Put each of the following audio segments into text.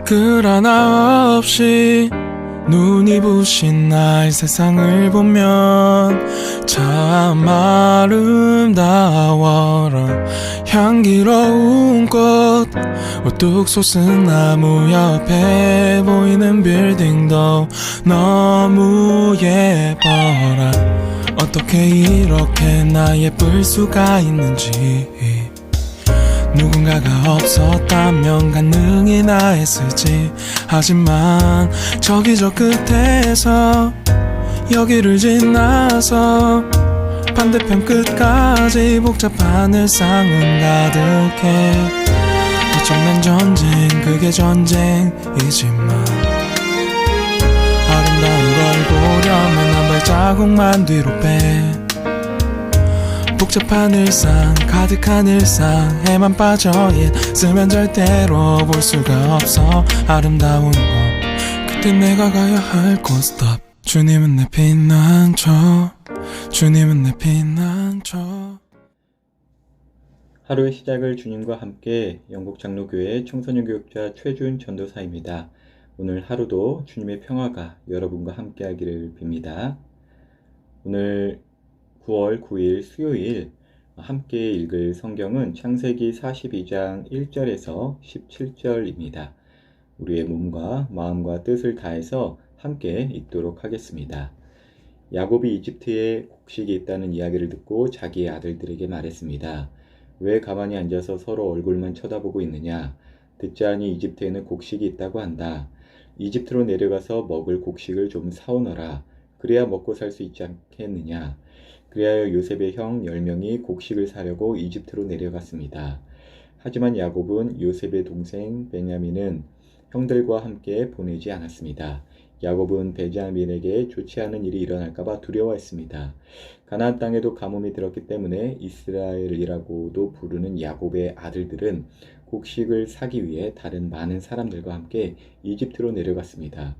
글 하나 없이 눈이 부신 나의 세상을 보면 참 아름다워라. 향기로운 꽃 우뚝 솟은 나무 옆에 보이는 빌딩도 너무 예뻐라. 어떻게 이렇게 나 예쁠 수가 있는지, 누군가가 없었다면 가능이나 했을지. 하지만 저기 저 끝에서 여기를 지나서 반대편 끝까지 복잡한 일상은 가득해. 엄청난 전쟁, 그게 전쟁이지만 아름다운 걸 보려면 한 발자국만 뒤로 빼. 복잡한 일상, 가득한 일상에만 빠져 있으면 절대로 볼 수가 없어 아름다운 것. 그때 내가 가야 할 곳 stop. 주님은 내 피난처, 주님은 내 피난처. 하루의 시작을 주님과 함께 영국장로교회 청소년교육자 최준 전도사입니다. 오늘 하루도 주님의 평화가 여러분과 함께 하기를 빕니다. 오늘 9월 9일 수요일 함께 읽을 성경은 창세기 42장 1절에서 17절입니다. 우리의 몸과 마음과 뜻을 다해서 함께 읽도록 하겠습니다. 야곱이 이집트에 곡식이 있다는 이야기를 듣고 자기의 아들들에게 말했습니다. 왜 가만히 앉아서 서로 얼굴만 쳐다보고 있느냐? 듣자하니 이집트에는 곡식이 있다고 한다. 이집트로 내려가서 먹을 곡식을 좀 사오너라. 그래야 먹고 살 수 있지 않겠느냐? 그리하여 요셉의 형 10명이 곡식을 사려고 이집트로 내려갔습니다. 하지만 야곱은 요셉의 동생 베냐민은 형들과 함께 보내지 않았습니다. 야곱은 베냐민에게 좋지 않은 일이 일어날까봐 두려워했습니다. 가나안 땅에도 가뭄이 들었기 때문에 이스라엘이라고도 부르는 야곱의 아들들은 곡식을 사기 위해 다른 많은 사람들과 함께 이집트로 내려갔습니다.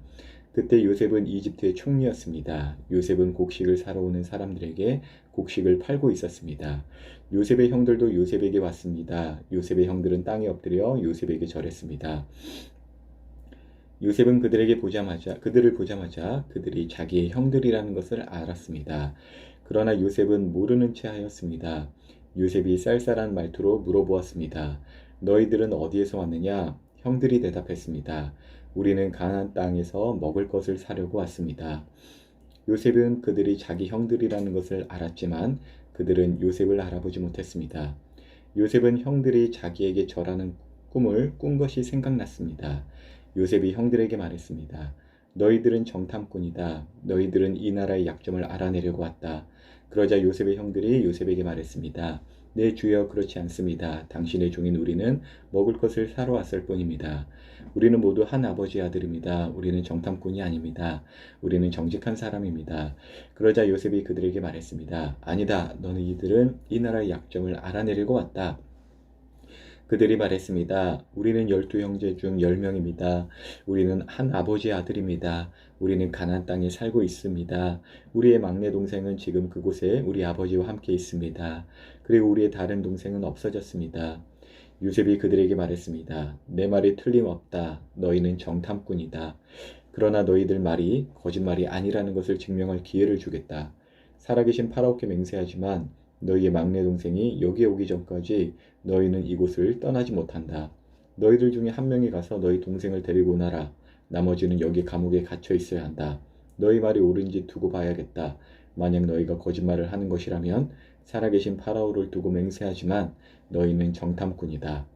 그때 요셉은 이집트의 총리였습니다. 요셉은 곡식을 사러 오는 사람들에게 곡식을 팔고 있었습니다. 요셉의 형들도 요셉에게 왔습니다. 요셉의 형들은 땅에 엎드려 요셉에게 절했습니다. 요셉은 그들을 보자마자 그들이 자기의 형들이라는 것을 알았습니다. 그러나 요셉은 모르는 채 하였습니다. 요셉이 쌀쌀한 말투로 물어보았습니다. 너희들은 어디에서 왔느냐? 형들이 대답했습니다. 우리는 가나안 땅에서 먹을 것을 사려고 왔습니다. 요셉은 그들이 자기 형들이라는 것을 알았지만 그들은 요셉을 알아보지 못했습니다. 요셉은 형들이 자기에게 절하는 꿈을 꾼 것이 생각났습니다. 요셉이 형들에게 말했습니다. 너희들은 정탐꾼이다. 너희들은 이 나라의 약점을 알아내려고 왔다. 그러자 요셉의 형들이 요셉에게 말했습니다. 네 주여, 그렇지 않습니다. 당신의 종인 우리는 먹을 것을 사러 왔을 뿐입니다. 우리는 모두 한 아버지의 아들입니다. 우리는 정탐꾼이 아닙니다. 우리는 정직한 사람입니다. 그러자 요셉이 그들에게 말했습니다. 아니다. 너희들은 이 나라의 약점을 알아내려고 왔다. 그들이 말했습니다. 우리는 12형제 중 10명입니다. 우리는 한 아버지의 아들입니다. 우리는 가나안 땅에 살고 있습니다. 우리의 막내 동생은 지금 그곳에 우리 아버지와 함께 있습니다. 그리고 우리의 다른 동생은 없어졌습니다. 요셉이 그들에게 말했습니다. 내 말이 틀림없다. 너희는 정탐꾼이다. 그러나 너희들 말이 거짓말이 아니라는 것을 증명할 기회를 주겠다. 살아계신 파라오께 맹세하지만 너희의 막내 동생이 여기에 오기 전까지 너희는 이곳을 떠나지 못한다. 너희들 중에 한 명이 가서 너희 동생을 데리고 오너라. 나머지는 여기 감옥에 갇혀 있어야 한다. 너희 말이 옳은지 두고 봐야겠다. 만약 너희가 거짓말을 하는 것이라면 살아계신 파라오를 두고 맹세하지만 너희는 정탐꾼이다.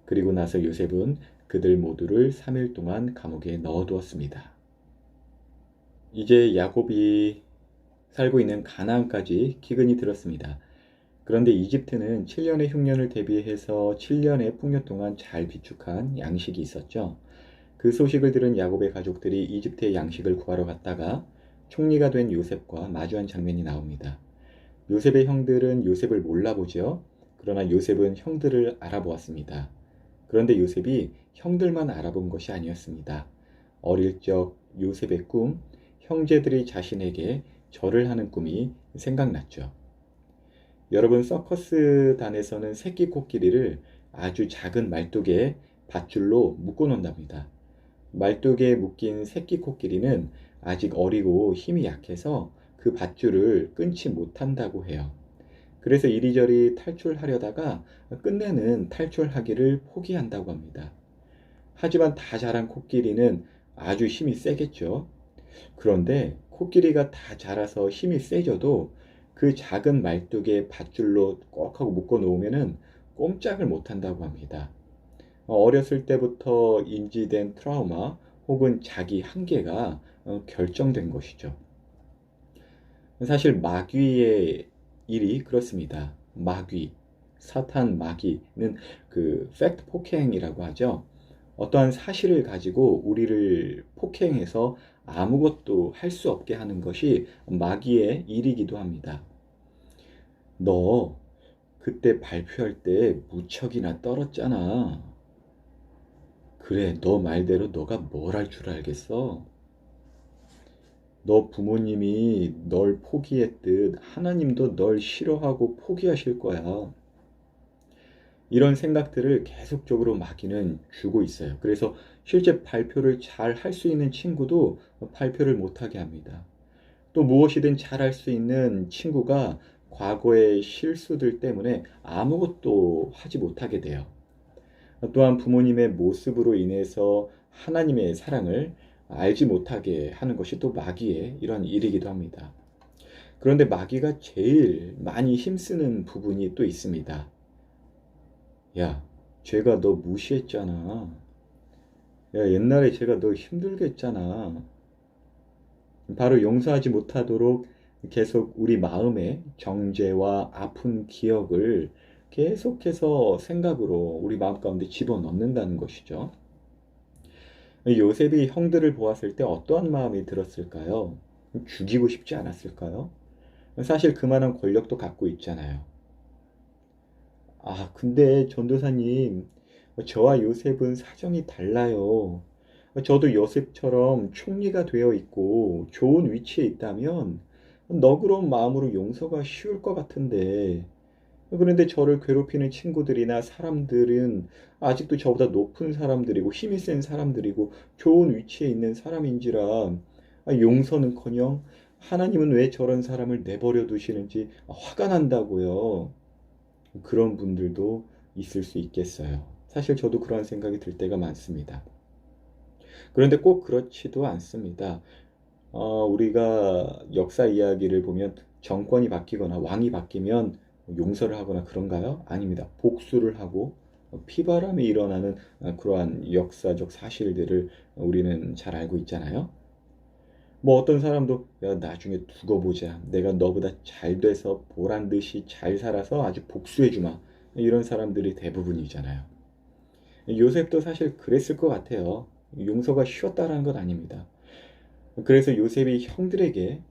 그리고 나서 요셉은 그들 모두를 3일 동안 감옥에 넣어두었습니다. 이제 야곱이 살고 있는 가나안까지 기근이 들었습니다. 그런데 이집트는 7년의 흉년을 대비해서 7년의 풍요 동안 잘 비축한 양식이 있었죠. 그 소식을 들은 야곱의 가족들이 이집트의 양식을 구하러 갔다가 총리가 된 요셉과 마주한 장면이 나옵니다. 요셉의 형들은 요셉을 몰라보죠. 그러나 요셉은 형들을 알아보았습니다. 그런데 요셉이 형들만 알아본 것이 아니었습니다. 어릴 적 요셉의 꿈, 형제들이 자신에게 절을 하는 꿈이 생각났죠. 여러분, 서커스단에서는 새끼 코끼리를 아주 작은 말뚝에 밧줄로 묶어 놓는답니다. 말뚝에 묶인 새끼 코끼리는 아직 어리고 힘이 약해서 그 밧줄을 끊지 못한다고 해요. 그래서 이리저리 탈출하려다가 끝내는 탈출하기를 포기한다고 합니다. 하지만 다 자란 코끼리는 아주 힘이 세겠죠. 그런데 코끼리가 다 자라서 힘이 세져도 그 작은 말뚝에 밧줄로 꼭 하고 묶어 놓으면은 꼼짝을 못 한다고 합니다. 어렸을 때부터 인지된 트라우마 혹은 자기 한계가 결정된 것이죠. 사실 마귀의 일이 그렇습니다. 마귀, 사탄 마귀는 그 팩트 폭행이라고 하죠. 어떠한 사실을 가지고 우리를 폭행해서 아무것도 할 수 없게 하는 것이 마귀의 일이기도 합니다. 너 그때 발표할 때 무척이나 떨었잖아. 그래, 너 말대로 너가 뭘 할 줄 알겠어? 너 부모님이 널 포기했듯 하나님도 널 싫어하고 포기하실 거야. 이런 생각들을 계속적으로 마귀는 주고 있어요. 그래서 실제 발표를 잘 할 수 있는 친구도 발표를 못하게 합니다. 또 무엇이든 잘 할 수 있는 친구가 과거의 실수들 때문에 아무것도 하지 못하게 돼요. 또한 부모님의 모습으로 인해서 하나님의 사랑을 알지 못하게 하는 것이 또 마귀의 이런 일이기도 합니다. 그런데 마귀가 제일 많이 힘쓰는 부분이 또 있습니다. 야, 쟤가 너 무시했잖아. 야, 옛날에 쟤가 너 힘들게 했잖아. 바로 용서하지 못하도록 계속 우리 마음에 정죄와 아픈 기억을 계속해서 생각으로 우리 마음 가운데 집어넣는다는 것이죠. 요셉이 형들을 보았을 때 어떠한 마음이 들었을까요? 죽이고 싶지 않았을까요? 사실 그만한 권력도 갖고 있잖아요. 아, 근데 전도사님, 저와 요셉은 사정이 달라요. 저도 요셉처럼 총리가 되어 있고 좋은 위치에 있다면 너그러운 마음으로 용서가 쉬울 것 같은데, 그런데 저를 괴롭히는 친구들이나 사람들은 아직도 저보다 높은 사람들이고 힘이 센 사람들이고 좋은 위치에 있는 사람인지라 용서는커녕 하나님은 왜 저런 사람을 내버려 두시는지 화가 난다고요. 그런 분들도 있을 수 있겠어요. 사실 저도 그런 생각이 들 때가 많습니다. 그런데 꼭 그렇지도 않습니다. 우리가 역사 이야기를 보면 정권이 바뀌거나 왕이 바뀌면 용서를 하거나 그런가요? 아닙니다. 복수를 하고 피바람이 일어나는 그러한 역사적 사실들을 우리는 잘 알고 있잖아요. 뭐 어떤 사람도 야, 나중에 두고 보자. 내가 너보다 잘 돼서 보란 듯이 잘 살아서 아주 복수해 주마. 이런 사람들이 대부분이잖아요. 요셉도 사실 그랬을 것 같아요. 용서가 쉬웠다라는 건 아닙니다. 그래서 요셉이 형들에게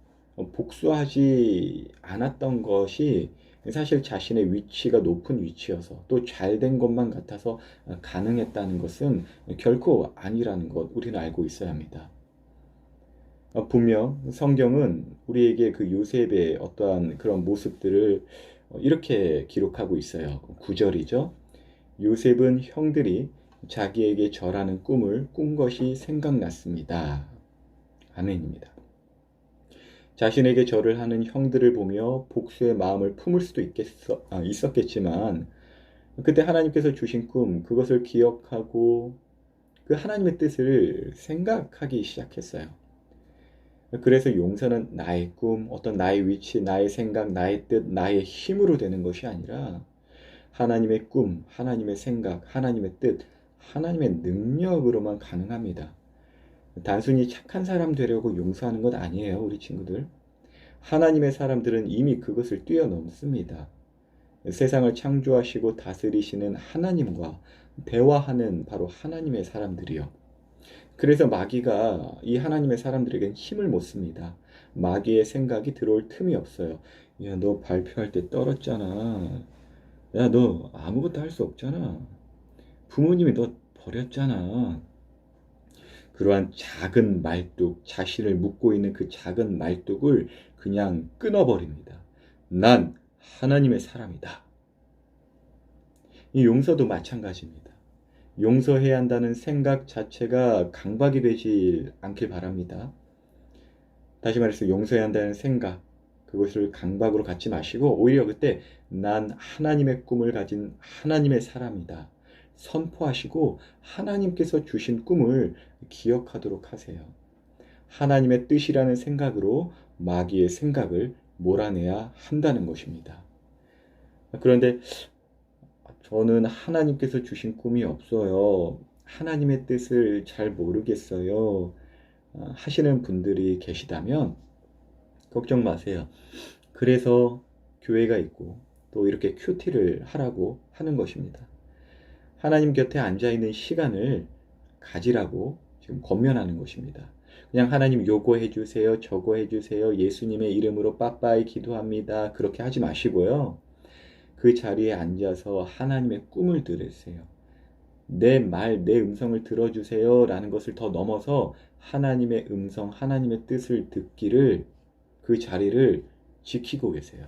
복수하지 않았던 것이 사실 자신의 위치가 높은 위치여서 또 잘된 것만 같아서 가능했다는 것은 결코 아니라는 것 우리는 알고 있어야 합니다. 분명 성경은 우리에게 그 요셉의 어떠한 그런 모습들을 이렇게 기록하고 있어요. 9절이죠. 요셉은 형들이 자기에게 절하는 꿈을 꾼 것이 생각났습니다. 아멘입니다. 자신에게 절을 하는 형들을 보며 복수의 마음을 품을 수도 있었겠지만 그때 하나님께서 주신 꿈, 그것을 기억하고 그 하나님의 뜻을 생각하기 시작했어요. 그래서 용서는 나의 꿈, 어떤 나의 위치, 나의 생각, 나의 뜻, 나의 힘으로 되는 것이 아니라 하나님의 꿈, 하나님의 생각, 하나님의 뜻, 하나님의 능력으로만 가능합니다. 단순히 착한 사람 되려고 용서하는 것 아니에요, 우리 친구들. 하나님의 사람들은 이미 그것을 뛰어넘습니다. 세상을 창조하시고 다스리시는 하나님과 대화하는 바로 하나님의 사람들이요. 그래서 마귀가 이 하나님의 사람들에겐 힘을 못 씁니다. 마귀의 생각이 들어올 틈이 없어요. 야, 너 발표할 때 떨었잖아. 야, 너 아무것도 할 수 없잖아. 부모님이 너 버렸잖아. 그러한 작은 말뚝, 자신을 묶고 있는 그 작은 말뚝을 그냥 끊어버립니다. 난 하나님의 사람이다. 이 용서도 마찬가지입니다. 용서해야 한다는 생각 자체가 강박이 되지 않길 바랍니다. 다시 말해서 용서해야 한다는 생각, 그것을 강박으로 갖지 마시고 오히려 그때 난 하나님의 꿈을 가진 하나님의 사람이다 선포하시고 하나님께서 주신 꿈을 기억하도록 하세요. 하나님의 뜻이라는 생각으로 마귀의 생각을 몰아내야 한다는 것입니다. 그런데 저는 하나님께서 주신 꿈이 없어요. 하나님의 뜻을 잘 모르겠어요. 하시는 분들이 계시다면 걱정 마세요. 그래서 교회가 있고 또 이렇게 큐티를 하라고 하는 것입니다. 하나님 곁에 앉아있는 시간을 가지라고 지금 권면하는 것입니다. 그냥 하나님 요거 해주세요, 저거 해주세요, 예수님의 이름으로 빠빠이 기도합니다. 그렇게 하지 마시고요. 그 자리에 앉아서 하나님의 꿈을 들으세요. 내 말, 내 음성을 들어주세요 라는 것을 더 넘어서 하나님의 음성, 하나님의 뜻을 듣기를 그 자리를 지키고 계세요.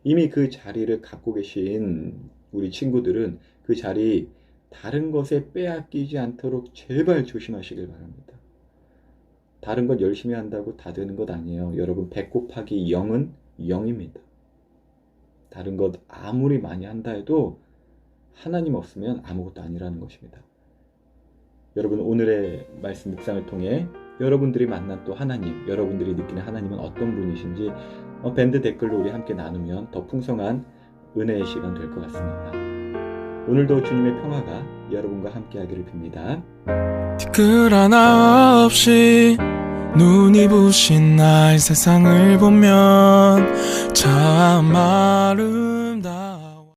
이미 그 자리를 갖고 계신 우리 친구들은 그 자리 다른 것에 빼앗기지 않도록 제발 조심하시길 바랍니다. 다른 것 열심히 한다고 다 되는 것 아니에요. 여러분 100 곱하기 0은 0입니다. 다른 것 아무리 많이 한다 해도 하나님 없으면 아무것도 아니라는 것입니다. 여러분 오늘의 말씀 묵상을 통해 여러분들이 만난 또 하나님, 여러분들이 느끼는 하나님은 어떤 분이신지 밴드 댓글로 우리 함께 나누면 더 풍성한 은혜의 시간 될 것 같습니다. 오늘도 주님의 평화가 여러분과 함께 하기를 빕니다. 티끌 하나 없이 눈이 부신 날 세상을 보면 참 아름다워.